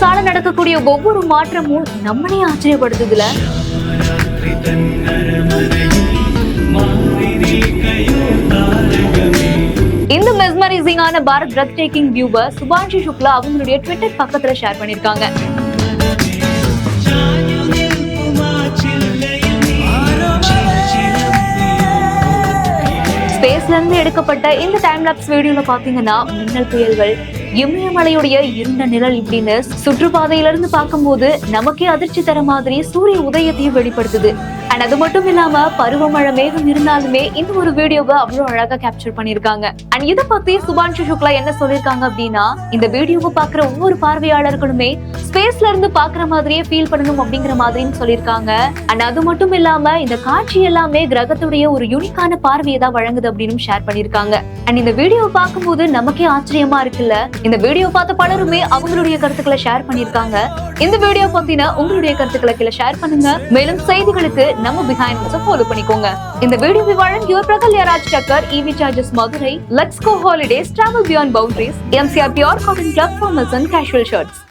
மனசால நடக்கக்கூடிய ஒவ்வொரு மாற்றமும் நம்மளே ஆச்சரியப்படுத்துதுல. இந்த மெஸ்மரைசிங்கான பாரத் பிரெத் டேக்கிங் வியூவை சுபான்ஷு சுக்லா அவங்களுடைய ட்விட்டர் பக்கத்துல ஷேர் பண்ணிருக்காங்க. ஸ்பேஸ்ல இருந்து எடுக்கப்பட்ட இந்த டைம் லாப்ஸ் வீடியோல பாத்தீங்கன்னா மின்னல் புயல்கள், இமயமலையுடைய இருண்ட நிழல் இப்படின்னு சுற்றுப்பாதையில இருந்து பார்க்கும்போது நமக்கே அதிர்ச்சி தர மாதிரி சூரிய உதயத்தையும் வெளிப்படுத்துது. அண்ட் அது மட்டும் இல்லாம பருவமழை மேகம் இருந்தாலுமே இந்த ஒரு வீடியோவை அவ்வளவு அழகா கேப்சர் பண்ணிருக்காங்க. அண்ட் இதை பத்தி சுபான்ஷு சுக்லா என்ன சொல்லிருக்காங்க அப்படின்னா, இந்த வீடியோவை பாக்குற ஒவ்வொரு பார்வையாளர்களுமே ஸ்பேஸ்ல இருந்து பாக்குற மாதிரியே ஃபீல் பண்ணணும் அப்படிங்கிற மாதிரின்னு சொல்லியிருக்காங்க. அண்ட் அது மட்டும் இல்லாம இந்த காட்சி எல்லாமே கிரகத்துடைய ஒரு யூனிக்கான பார்வையை தான் வழங்குது அப்படின்னு ஷேர் பண்ணிருக்காங்க. அண்ட் இந்த வீடியோவை பார்க்கும்போது நமக்கே ஆச்சரியமா இருக்குல்ல. இந்த வீடியோ பார்த்த பலருமே அவங்களுடைய கருத்துக்களை ஷேர் பண்ணிருக்காங்க. இந்த வீடியோ பத்தின உங்களுடைய கருத்துக்களை கீழே ஷேர் பண்ணுங்க. மேலும் செய்திகளுக்கு நம்ம பிஹைண்ட் ஃபாலோ பண்ணிக்கோங்க. இந்த வீடியோவை வழங்கியோர் Prakalya Raj Takkar, EV chargers Madurai, let's go holidays, travel beyond boundaries, MCR pure cotton club, formals and casual shirts.